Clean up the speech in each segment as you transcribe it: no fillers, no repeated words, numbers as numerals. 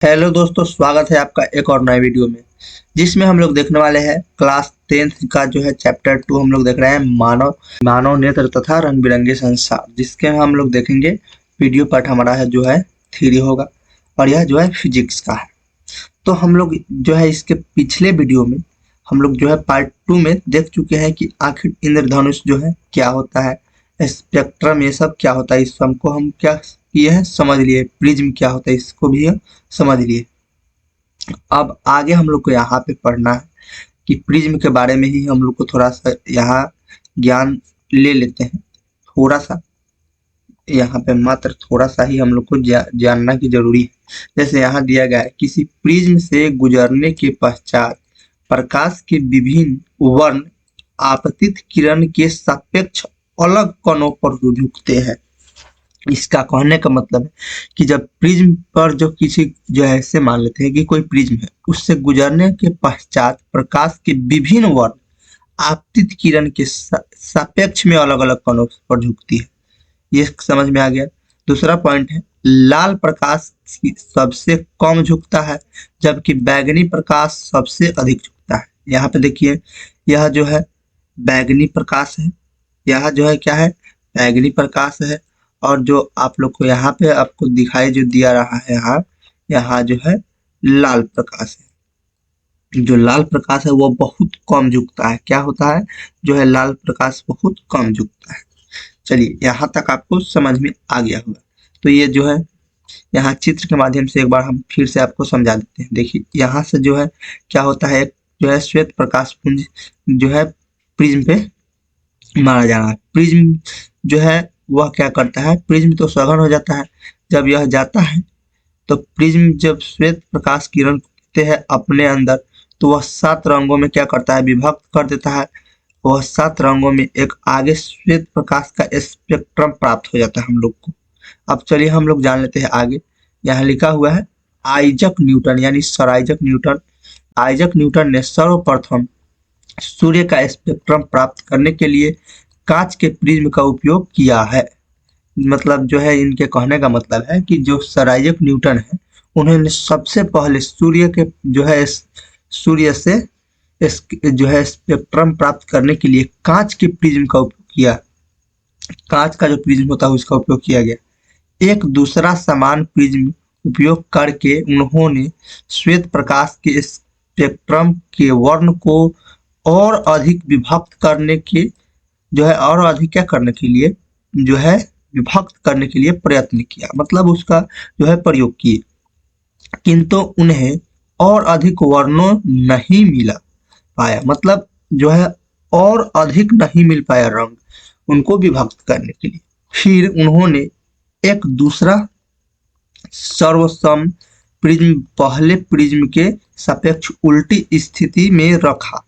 Hello दोस्तों, स्वागत है आपका एक और नए वीडियो में जिसमें हम लोग देखने वाले हैं क्लास 10th का जो है चैप्टर 2। हम लोग देख रहे हैं मानव मानव नेत्र तथा रंग बिरंगे संसार, जिसके हम लोग देखेंगे। वीडियो पार्ट हमारा है जो है थ्योरी होगा और यह जो है फिजिक्स का है। तो हम लोग जो है इसके पिछले वीडियो में हम लोग जो है पार्ट 2 में देख चुके हैं कि आखिर इंद्रधनुष जो है क्या होता है, स्पेक्ट्रम ये सब क्या होता है। इस सब को हम क्या किए हैं समझ लिए। प्रिज्म क्या होता है इसको भी हम समझ लिए। अब आगे हम लोग को यहाँ पे पढ़ना है कि प्रिज्म के बारे में ही हम लोग को थोड़ा सा यहाँ ज्ञान ले लेते हैं। थोड़ा सा यहाँ पे मात्र थोड़ा सा ही हम लोग को जानना की जरूरी है। जैसे यहाँ दिया गया है, किसी प्रिज्म से गुजरने के पश्चात प्रकाश के विभिन्न वर्ण आपतित किरण के सापेक्ष अलग कणों पर झुकते हैं। इसका कहने का मतलब है कि जब प्रिज्म पर जो किसी जो है, ऐसे मान लेते हैं कि कोई प्रिज्म है, उससे गुजरने के पश्चात प्रकाश के विभिन्न वर्ण आपतित किरण के सापेक्ष में अलग अलग कणों पर झुकती है। ये समझ में आ गया। दूसरा पॉइंट है, लाल प्रकाश सबसे कम झुकता है जबकि बैंगनी प्रकाश सबसे अधिक झुकता है। यहाँ पे देखिए, यह जो है बैंगनी प्रकाश है, यह जो है क्या है, बैंगनी प्रकाश है। और जो आप लोग को यहाँ पे आपको दिखाई जो दिया रहा है, यहाँ यहाँ जो है लाल प्रकाश है। जो लाल प्रकाश है वो बहुत कम झुकता है। क्या होता है, जो है लाल प्रकाश बहुत कम झुकता है। चलिए, यहाँ तक आपको समझ में आ गया होगा। तो ये जो है यहाँ चित्र के माध्यम से एक बार हम फिर से आपको समझा देते हैं। देखिए, यहाँ से जो है क्या होता है, एक जो है श्वेत प्रकाश पुंज जो है प्रिज्म पे मारा जा रहा है। प्रिज्म जो है वह क्या करता है, प्रिज्म तो सघन हो जाता है। जब यह जाता है तो प्रिज्म जब श्वेत प्रकाश किरण करते हैं अपने अंदर, तो वह 7 रंगों में क्या करता है, विभक्त कर देता है। वह 7 रंगों में एक आगे श्वेत प्रकाश का स्पेक्ट्रम प्राप्त हो जाता है हम लोग को। अब चलिए हम लोग जान लेते हैं आगे। यहाँ लिखा हुआ है, आइजक न्यूटन यानी सर आइजक न्यूटन ने सर्वप्रथम सूर्य का स्पेक्ट्रम प्राप्त करने के लिए कांच के प्रिज्म का उपयोग किया है। मतलब जो है इनके कहने का मतलब है कि जो सर आइजक न्यूटन है, उन्होंने सबसे पहले सूर्य के जो है सूर्य से जो है स्पेक्ट्रम प्राप्त करने के लिए कांच के प्रिज्म का उपयोग किया। कांच का जो प्रिज्म होता है उसका उपयोग किया गया। एक दूसरा समान प्रिज्म उपयोग करके उन्होंने श्वेत प्रकाश के स्पेक्ट्रम के वर्ण को और अधिक विभक्त करने के जो है और अधिक क्या करने के लिए जो है विभक्त करने के लिए प्रयत्न किया, मतलब उसका जो है प्रयोग किए। किंतु उन्हें और अधिक वर्णों नहीं मिला पाया, मतलब जो है और अधिक नहीं मिल पाया रंग उनको विभक्त करने के लिए। फिर उन्होंने एक दूसरा सर्वसम प्रिज्म पहले प्रिज्म के सापेक्ष उल्टी स्थिति में रखा।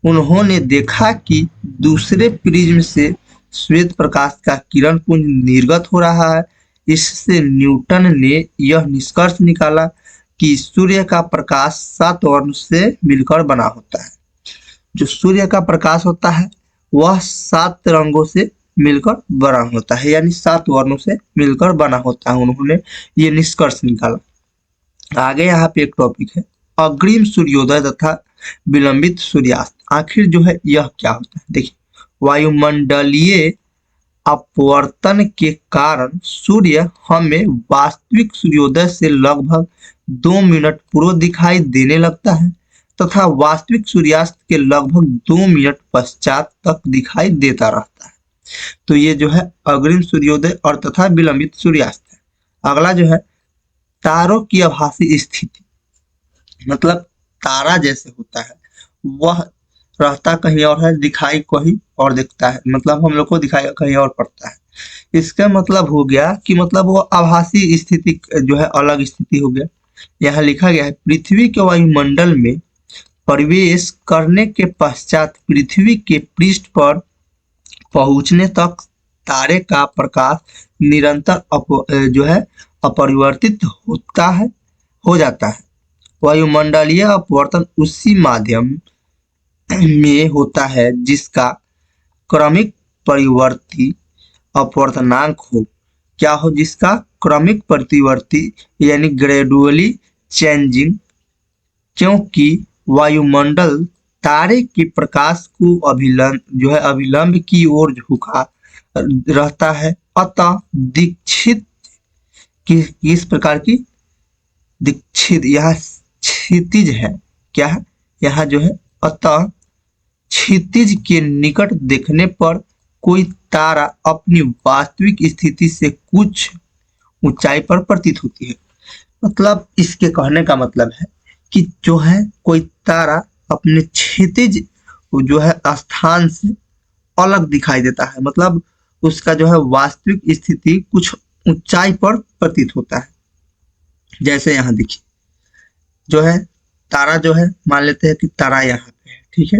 उन्होंने देखा कि दूसरे प्रिज्म से श्वेत प्रकाश का किरण पुंज निर्गत हो रहा है। इससे न्यूटन ने यह निष्कर्ष निकाला कि सूर्य का प्रकाश 7 वर्ण से मिलकर बना होता है। जो सूर्य का प्रकाश होता है वह 7 रंगों से मिलकर बना होता है, यानी 7 वर्णों से मिलकर बना होता है। उन्होंने ये निष्कर्ष निकाला। आगे यहाँ पे एक टॉपिक है, अग्रिम सूर्योदय तथा विलंबित सूर्यास्त। आखिर जो है यह क्या होता है, देखिए, वायुमंडलीय अपवर्तन के कारण सूर्य हमें वास्तविक सूर्योदय से लगभग 2 मिनट पूर्व दिखाई देने लगता है तथा वास्तविक सूर्यास्त के लगभग 2 मिनट पश्चात तक दिखाई देता रहता है। तो ये जो है अग्रिम सूर्योदय और तथा विलंबित सूर्यास्त है। अगला जो है तारों की आभासी स्थिति, मतलब तारा जैसे होता है वह रहता कहीं और है, दिखाई कहीं और दिखता है, मतलब हम लोग को दिखाई कहीं और पड़ता है। इसका मतलब हो गया कि मतलब वो आभासी स्थिति जो है अलग स्थिति हो गया। यहाँ लिखा गया है, पृथ्वी के वायुमंडल में प्रवेश करने के पश्चात पृथ्वी के पृष्ठ पर पहुंचने तक तारे का प्रकाश निरंतर जो है अपरिवर्तित होता है हो जाता है। वायुमंडलीय अपवर्तन उसी माध्यम में होता है जिसका क्रमिक परिवर्ती अपवर्तनांक हो। क्या हो, जिसका क्रमिक प्रतिवर्ती यानी ग्रेजुअली चेंजिंग, क्योंकि वायुमंडल तारे के प्रकाश को अभिलंब की ओर झुका रहता है, अतः दीक्षित किस प्रकार की दीक्षित, यह क्षितिज है, क्या है यहाँ जो है, अतः क्षितिज के निकट देखने पर कोई तारा अपनी वास्तविक स्थिति से कुछ ऊंचाई पर प्रतीत होती है। मतलब इसके कहने का मतलब है कि जो है कोई तारा अपने क्षितिज जो है स्थान से अलग दिखाई देता है, मतलब उसका जो है वास्तविक स्थिति कुछ ऊंचाई पर प्रतीत होता है। जैसे यहाँ देखिए जो है तारा जो है, मान लेते हैं कि तारा यहाँ पे है, ठीक है,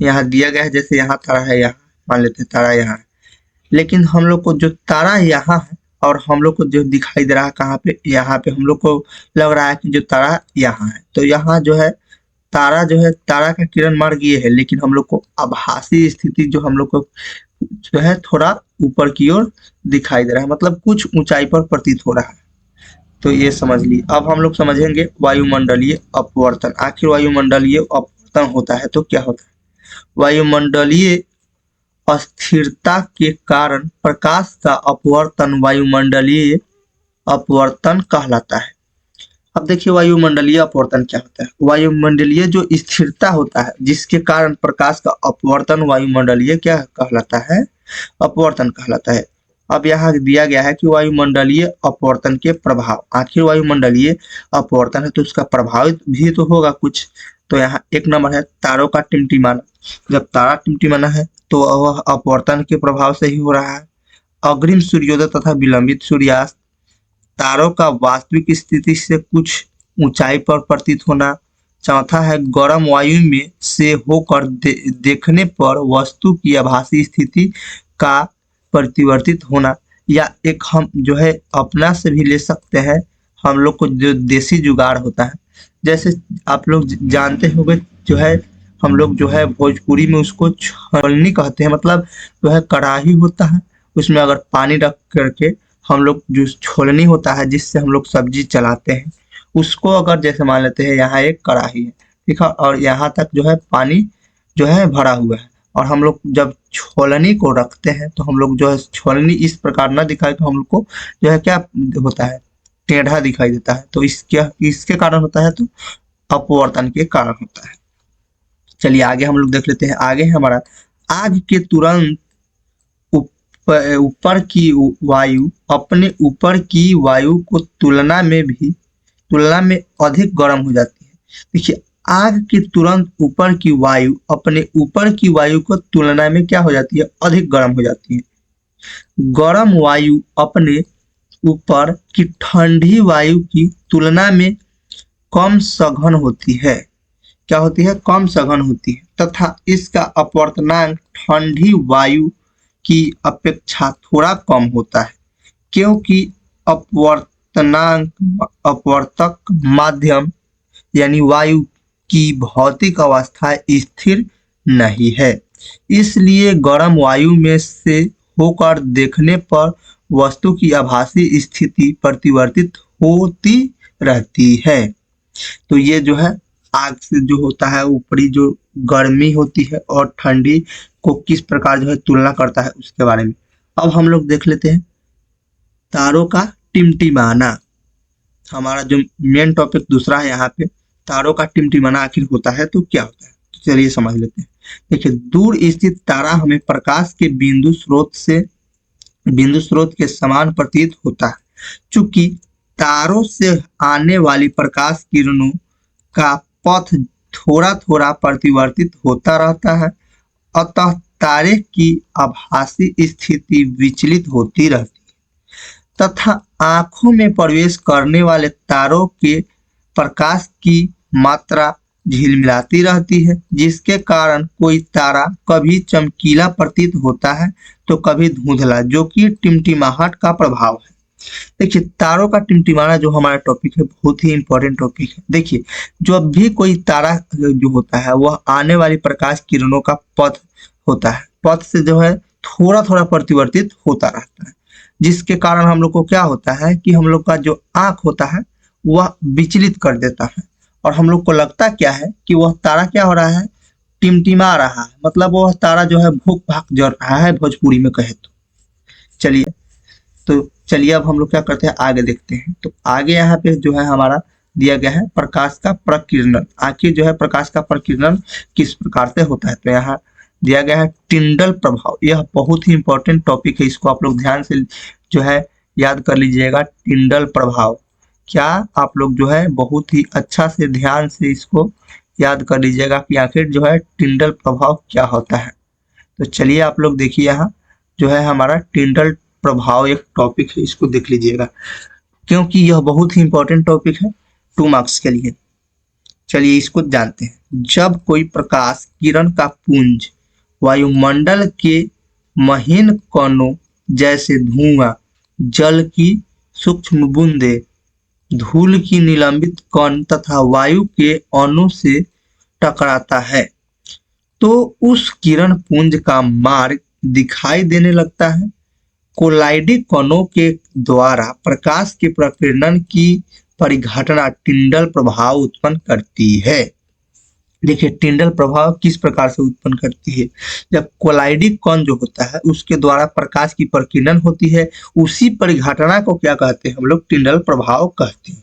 यहाँ दिया गया है, जैसे यहाँ तारा है, यहाँ मान लेते हैं तारा यहाँ है, लेकिन हम लोग को जो तारा यहाँ है और हम लोग को जो दिखाई दे रहा है कहाँ पे, यहाँ पे हम लोग को लग रहा है कि जो तारा यहाँ है, तो यहाँ जो है तारा का किरण मार्ग ये है, लेकिन हम लोग को आभासी स्थिति जो हम लोग को जो है थोड़ा ऊपर की ओर दिखाई दे रहा है, मतलब कुछ ऊंचाई पर प्रतीत हो रहा है। तो ये समझ लिए। अब हम लोग समझेंगे वायुमंडलीय अपवर्तन। आखिर वायुमंडलीय अपवर्तन होता है तो क्या होता है? वायुमंडलीय अस्थिरता के कारण प्रकाश का अपवर्तन वायुमंडलीय अपवर्तन कहलाता है। अब देखिए वायुमंडलीय अपवर्तन क्या होता है। वायुमंडलीय जो स्थिरता होता है जिसके कारण प्रकाश का अपवर्तन वायुमंडलीय क्या कहलाता है? अपवर्तन कहलाता है। अब यहाँ दिया गया है कि वायुमंडलीय अपवर्तन के प्रभाव। आखिर वायुमंडलीय अपवर्तन है तो उसका प्रभाव भी तो होगा कुछ। तो यहाँ एक नंबर है तारों का टिमटिमाना। जब तारा टिमटिमाना है तो वह अपवर्तन के प्रभाव से ही हो रहा है। अग्रिम सूर्योदय तथा विलंबित सूर्यास्त, तारों का वास्तविक स्थिति से कुछ ऊंचाई पर प्रतीत होना। चौथा है गर्म वायु में से होकर देखने पर वस्तु की आभासी स्थिति का परिवर्तित होना। या एक हम जो है अपना से भी ले सकते हैं, हम लोग को जो देसी जुगाड़ होता है, जैसे आप लोग जानते होंगे जो है हम लोग जो है भोजपुरी में उसको छलनी कहते हैं, मतलब जो है कढ़ाई होता है, उसमें अगर पानी रख करके हम लोग जो छोलनी होता है जिससे हम लोग सब्जी चलाते हैं, उसको अगर जैसे मान लेते हैं यहाँ एक कढ़ाई है, ठीक है, और यहाँ तक जो है पानी जो है भरा हुआ है, और हम लोग जब छोलनी को रखते हैं तो हम लोग जो है छोलनी इस प्रकार ना दिखाए तो हम लोग को जो है क्या होता है, टेढ़ा दिखाई देता है। तो इसके कारण होता है, तो अपवर्तन के कारण होता है। चलिए आगे हम लोग देख लेते हैं। आगे है हमारा आग के तुरंत ऊपर की वायु अपने ऊपर की वायु को तुलना में अधिक गर्म हो जाती है। देखिए आग के तुरंत ऊपर की वायु अपने ऊपर की वायु को तुलना में क्या हो जाती है? अधिक गर्म हो जाती है। गर्म वायु अपने ऊपर की ठंडी वायु की तुलना में कम सघन होती है। क्या होती है? कम सघन होती है, तथा इसका अपवर्तनांक ठंडी वायु की अपेक्षा थोड़ा कम होता है, क्योंकि अपवर्तक माध्यम यानी वायु की भौतिक अवस्था स्थिर नहीं है। इसलिए गर्म वायु में से होकर देखने पर वस्तु की आभासी स्थिति परिवर्तित होती रहती है। तो ये जो है आग से जो होता है ऊपरी जो गर्मी होती है और ठंडी को किस प्रकार जो है तुलना करता है उसके बारे में। अब हम लोग देख लेते हैं तारों का टिमटिमाना। हमारा जो मेन टॉपिक दूसरा है यहाँ पे, तारों का टिमटिमाना आखिर होता है तो क्या होता है, तो चलिए समझ लेते हैं। देखिए दूर स्थित तारा हमें प्रकाश के बिंदु स्रोत के समान प्रतीत होता है। चूंकि तारों से आने वाली प्रकाश किरणों का पथ थोड़ा थोड़ा परिवर्तित होता रहता है, अतः तारे की आभासी स्थिति विचलित होती रहती है, तथा आंखों में प्रवेश करने वाले तारों के प्रकाश की मात्रा झिलमिलाती रहती है, जिसके कारण कोई तारा कभी चमकीला प्रतीत होता है तो कभी धुंधला, जो कि टिमटिमाहट का प्रभाव है। देखिए तारों का टिमटिमाना जो हमारा टॉपिक है बहुत ही इंपॉर्टेंट टॉपिक है। देखिए जब भी कोई तारा जो होता है वह आने वाली प्रकाश किरणों का पथ होता है, पथ से जो है थोड़ा थोड़ा परिवर्तित होता रहता है, जिसके कारण हम लोग को क्या होता है कि हम लोग का जो आंख होता है वह विचलित कर देता है और हम लोग को लगता क्या है कि वह तारा क्या हो रहा है, टिमटिमा रहा है, मतलब वह तारा जो है भूख भाग जल रहा है भोजपुरी में कहे तो। चलिए चलिए अब हम लोग क्या करते हैं, आगे देखते हैं। तो आगे यहाँ पे जो है हमारा दिया गया है प्रकाश का प्रकीर्णन। आखिर जो है प्रकाश का प्रकीर्णन किस प्रकार से होता है, तो यहाँ दिया गया है टिंडल प्रभाव। यह बहुत ही इंपॉर्टेंट टॉपिक है, इसको आप लोग ध्यान से जो है याद कर लीजिएगा। टिंडल प्रभाव क्या, आप लोग जो है बहुत ही अच्छा से ध्यान से इसको याद कर लीजिएगा कि आखिर जो है टिंडल प्रभाव क्या होता है। तो चलिए आप लोग देखिए, यहाँ जो है हमारा टिंडल प्रभाव एक टॉपिक है, इसको देख लीजिएगा क्योंकि यह बहुत ही इंपॉर्टेंट टॉपिक है 2 मार्क्स के लिए। चलिए इसको जानते हैं। जब कोई प्रकाश किरण का पुंज वायुमंडल के महीन कणों जैसे धुआं, जल की सूक्ष्म बूंदे, धूल की निलंबित कण तथा वायु के अणु से टकराता है तो उस किरण पुंज का मार्ग दिखाई देने लगता है। कोलाइडी कणों के द्वारा प्रकाश के प्रकीर्णन की परिघटना टिंडल प्रभाव उत्पन्न करती है। देखिए टिंडल प्रभाव किस प्रकार से उत्पन्न करती है, जब कोलाइडी कण जो होता है उसके द्वारा प्रकाश की प्रकीर्णन होती है, उसी परिघटना को क्या कहते हैं हम लोग, टिंडल प्रभाव कहते हैं।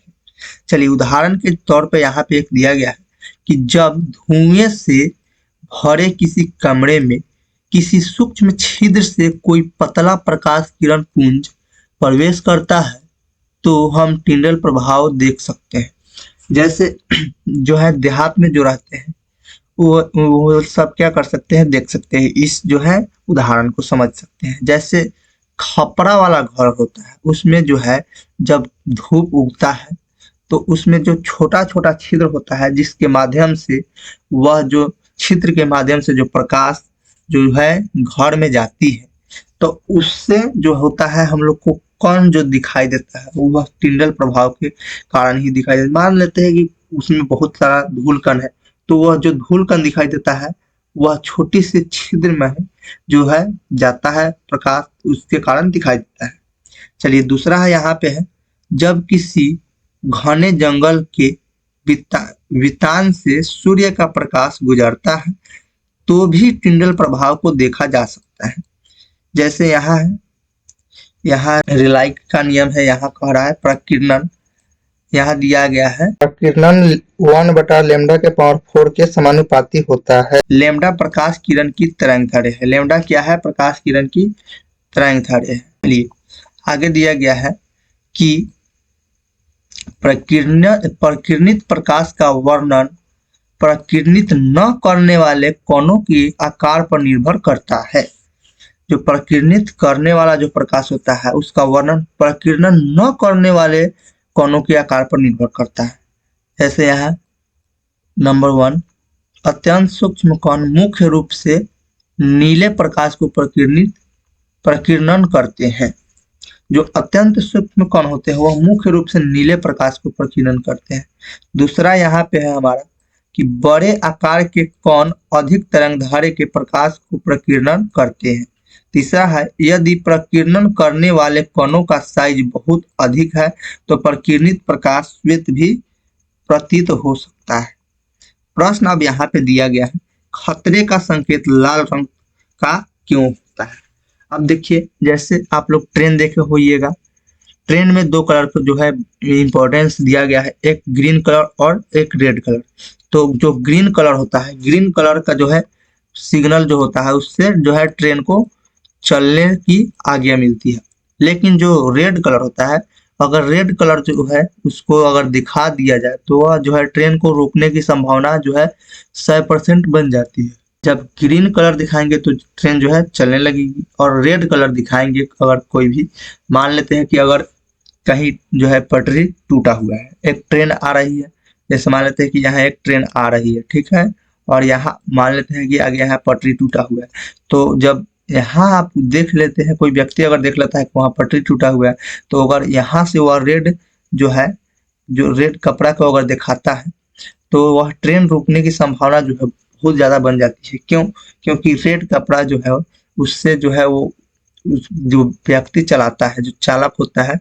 चलिए उदाहरण के तौर पे यहाँ पे एक दिया गया है कि जब धुएं से भरे किसी कमरे में किसी सूक्ष्म छिद्र से कोई पतला प्रकाश किरण पुंज प्रवेश करता है तो हम टिंडल प्रभाव देख सकते हैं। जैसे जो है देहात में जो रहते हैं वो सब क्या कर सकते हैं, देख सकते हैं। इस जो है उदाहरण को समझ सकते हैं। जैसे खपरा वाला घर होता है, उसमें जो है जब धूप उगता है तो उसमें जो छोटा छोटा छिद्र होता है जिसके माध्यम से वह जो छिद्र के माध्यम से जो प्रकाश जो है घर में जाती है, तो उससे जो होता है हम लोग को कण जो दिखाई देता है वह टिंडल प्रभाव के कारण ही दिखाई देता है। मान लेते हैं कि उसमें बहुत सारा धूल कण है, तो वह जो धूल कण दिखाई देता है वह छोटी सी छिद्र में जो है जाता है प्रकाश, उसके कारण दिखाई देता है। चलिए दूसरा है यहाँ पे है, जब किसी घने जंगल के वितान से सूर्य का प्रकाश गुजरता है तो भी टिंडल प्रभाव को देखा जा सकता है। जैसे यहाँ है, यहाँ रिलाइक का नियम है, यहाँ कह रहा है प्रकीर्णन, यहाँ दिया गया है प्रकीर्णन 1/λ के पावर 4 के समानुपाती होता है। लैम्डा प्रकाश किरण की तरंगदैर्घ्य है। लैम्डा क्या है, प्रकाश किरण की तरंगदैर्घ्य है। चलिए आगे दिया गया है कि प्रकीर्णित प्रकाश का वर्णन प्रकीर्णित न करने वाले कणों के आकार पर निर्भर करता है। जो प्रकीर्णित करने वाला जो प्रकाश होता है उसका वर्णन प्रकीर्णन न करने वाले कणों के आकार पर निर्भर करता है। जैसे यहाँ नंबर 1, अत्यंत सूक्ष्म कण मुख्य रूप से नीले प्रकाश को प्रकीर्णन करते हैं। जो अत्यंत सूक्ष्म कण होते हैं वह मुख्य रूप से नीले प्रकाश को प्रकीर्णन करते हैं। दूसरा यहाँ पे है हमारा कि बड़े आकार के कण अधिक तरंगदैर्घ्य के प्रकाश को प्रकीर्णन करते हैं। तीसरा है, यदि प्रकीर्णन करने वाले कणों का साइज बहुत अधिक है तो प्रकीर्णित प्रकाश श्वेत भी प्रतीत हो सकता है। प्रश्न अब यहाँ पे दिया गया है, खतरे का संकेत लाल रंग का क्यों होता है। अब देखिए जैसे आप लोग ट्रेन देखे होइएगा, ट्रेन में 2 कलर को जो है इंपॉर्टेंस दिया गया है, एक ग्रीन कलर और एक रेड कलर। तो जो ग्रीन कलर होता है, ग्रीन कलर का जो है सिग्नल जो होता है उससे जो है ट्रेन को चलने की आज्ञा मिलती है। लेकिन जो रेड कलर होता है, अगर रेड कलर जो है उसको अगर दिखा दिया जाए तो वह जो है ट्रेन को रोकने की संभावना जो है 100% बन जाती है। जब ग्रीन कलर दिखाएंगे तो ट्रेन जो है चलने लगेगी, और रेड कलर दिखाएंगे अगर कोई भी, मान लेते हैं कि अगर कहीं जो है पटरी टूटा हुआ है, एक ट्रेन आ रही है, जैसे मान लेते हैं कि यहाँ एक ट्रेन आ रही है, ठीक है, और यहाँ मान लेते हैं कि आगे यहाँ पटरी टूटा हुआ है, तो जब यहाँ आप देख लेते हैं, कोई व्यक्ति अगर देख लेता है कि वहाँ पटरी टूटा हुआ है, तो अगर यहाँ से वह रेड जो है, जो रेड कपड़ा को अगर दिखाता है तो वह ट्रेन रुकने की संभावना जो है बहुत ज़्यादा बन जाती है। क्यों? क्योंकि रेड कपड़ा जो है उससे जो है वो जो व्यक्ति चलाता है, जो चालक होता है,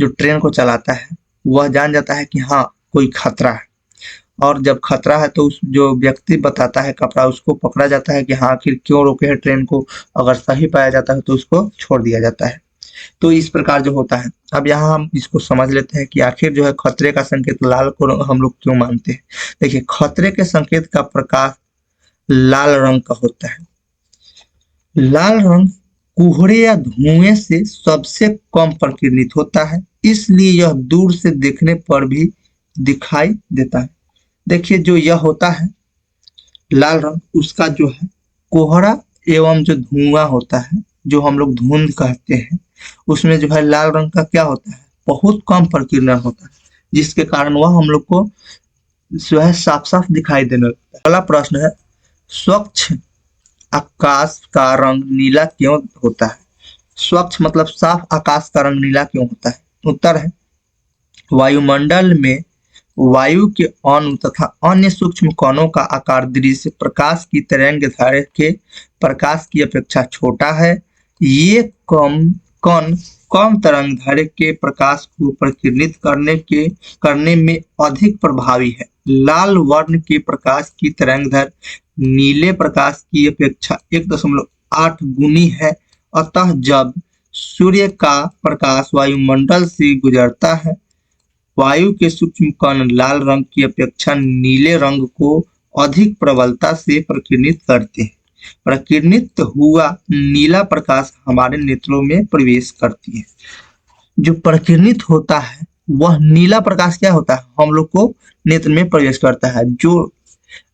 जो ट्रेन को चलाता है, वह जान जाता है कि हाँ कोई खतरा है, और जब खतरा है तो उस जो व्यक्ति बताता है कपड़ा उसको पकड़ा जाता है कि हाँ आखिर क्यों रोके है ट्रेन को। अगर सही पाया जाता है तो उसको छोड़ दिया जाता है। तो इस प्रकार जो होता है। अब यहाँ हम इसको समझ लेते हैं कि आखिर जो है खतरे का संकेत लाल को हम लोग क्यों मानते हैं। देखिए, खतरे के संकेत का प्रकाश लाल रंग का होता है। लाल रंग कोहरे या धुएं से सबसे कम प्रकीर्णित होता है, इसलिए यह दूर से देखने पर भी दिखाई देता है। देखिए, जो यह होता है लाल रंग, उसका जो है कोहरा एवं जो धुआं होता है, जो हम लोग धुंध कहते हैं, उसमें जो है लाल रंग का क्या होता है, बहुत कम प्रकीर्णन होता है, जिसके कारण वह हम लोग को जो है साफ साफ दिखाई देने लगता है। अगला प्रश्न है, स्वच्छ आकाश का रंग नीला क्यों होता है। स्वच्छ मतलब साफ आकाश का रंग नीला क्यों होता है। उत्तर है, वायुमंडल में वायु के अणु तथा अन्य सूक्ष्म कणों का आकार दृश्य प्रकाश की तरंगदैर्घ्य के प्रकाश की अपेक्षा छोटा है। ये कण कम तरंगदैर्घ्य के प्रकाश को प्रकीर्णित करने में अधिक प्रभावी है। लाल वर्ण के प्रकाश की तरंगदैर्घ्य नीले प्रकाश की अपेक्षा 1.8 गुनी है। अतः जब सूर्य का प्रकाश वायुमंडल से गुजरता है, वायु के सूक्ष्म कण लाल रंग की अपेक्षा नीले रंग को अधिक प्रबलता से प्रकीर्णित करते हैं। प्रकीर्णित हुआ नीला प्रकाश हमारे नेत्रों में प्रवेश करती है। जो प्रकीर्णित होता है वह नीला प्रकाश क्या होता है, हम लोग को नेत्र में प्रवेश करता है। जो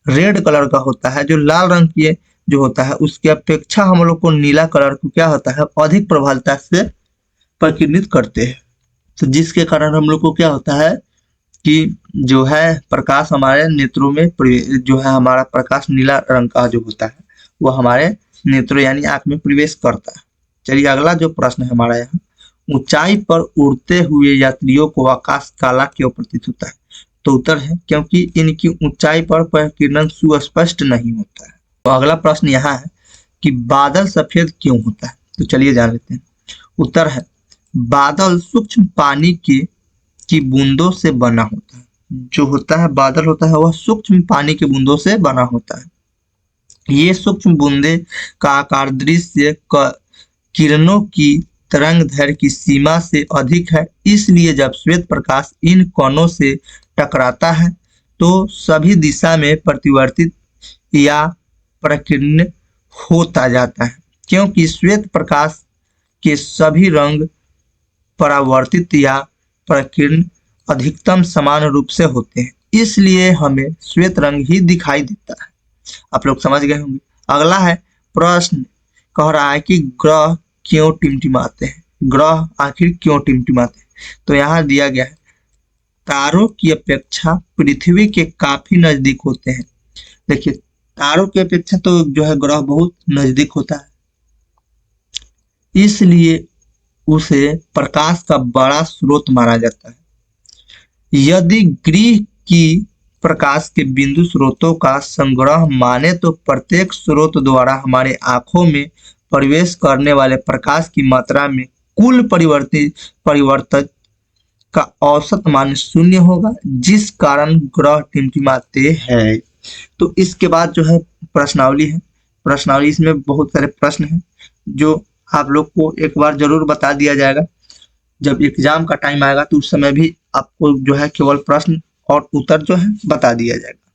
रेड कलर का होता है, जो लाल रंग की जो होता है, उसकी अपेक्षा हम लोग को नीला कलर को क्या होता है, अधिक प्रबलता से प्रकीर्णित करते हैं। तो जिसके कारण हम लोग को क्या होता है कि जो है प्रकाश हमारे नेत्रों में जो है हमारा प्रकाश नीला रंग का जो होता है वो हमारे नेत्रों यानी आंख में प्रवेश करता है। चलिए अगला जो प्रश्न है हमारा यहाँ, ऊंचाई पर उड़ते हुए यात्रियों को आकाश काला क्यों प्रतीत होता है। तो उत्तर है, क्योंकि इनकी ऊंचाई पर प्रकीर्णन सुस्पष्ट नहीं होता है। तो अगला प्रश्न यहाँ है कि बादल सफेद क्यों होता है। तो चलिए जान लेते हैं। उत्तर है, बादल सूक्ष्म पानी की बूंदों से बना होता है। जो होता है बादल होता है वह सूक्ष्म पानी की बूंदों से बना होता है। ये सूक्ष्म बूंदे का आकार दृश्य किरणों की तरंगदैर्घ्य की सीमा से अधिक है, इसलिए जब श्वेत प्रकाश इन कणों से टकराता है तो सभी दिशा में परिवर्तित या प्रकीर्ण होता जाता है। क्योंकि श्वेत प्रकाश के सभी रंग परावर्तित या प्रकीर्ण अधिकतम समान रूप से होते हैं, इसलिए हमें श्वेत रंग ही दिखाई देता है। आप लोग समझ गए होंगे। अगला है प्रश्न, कह रहा है कि ग्रह क्यों टिमटिमाते हैं। ग्रह आखिर क्यों टिमटिमाते हैं। तो यहाँ दिया गया है, तारों की अपेक्षा पृथ्वी के काफी नजदीक होते हैं। देखिए, तारों की अपेक्षा तो जो है ग्रह बहुत नजदीक होता है, इसलिए उसे प्रकाश का बड़ा स्रोत माना जाता है। यदि गृह की प्रकाश के बिंदु स्रोतों का संग्रह माने तो प्रत्येक स्रोत द्वारा हमारे आंखों में प्रवेश करने वाले प्रकाश की मात्रा में कुल परिवर्तन का औसत मान 0 होगा, जिस कारण ग्रह टिमटिमाते हैं। तो इसके बाद जो है प्रश्नावली है। प्रश्नावली, इसमें बहुत सारे प्रश्न हैं जो आप लोग को एक बार जरूर बता दिया जाएगा। जब एग्जाम का टाइम आएगा तो उस समय भी आपको जो है केवल प्रश्न और उत्तर जो है बता दिया जाएगा।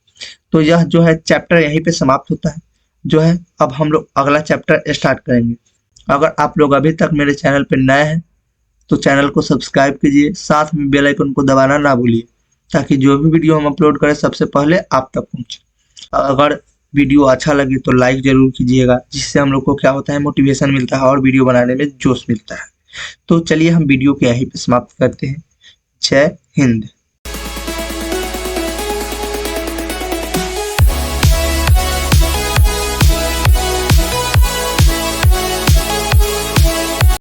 तो यह जो है चैप्टर यहीं पे समाप्त होता है। जो है अब हम लोग अगला चैप्टर स्टार्ट करेंगे। अगर आप लोग अभी तक मेरे चैनल पर नए हैं तो चैनल को सब्सक्राइब कीजिए, साथ में बेल आइकन को दबाना ना भूलिए, ताकि जो भी वीडियो हम अपलोड करें सबसे पहले आप तक पहुंचे। अगर वीडियो अच्छा लगे तो लाइक जरूर कीजिएगा, जिससे हम लोग को क्या होता है, मोटिवेशन मिलता है और वीडियो बनाने में जोश मिलता है। तो चलिए हम वीडियो को यहीं पे समाप्त करते हैं। जय हिंद।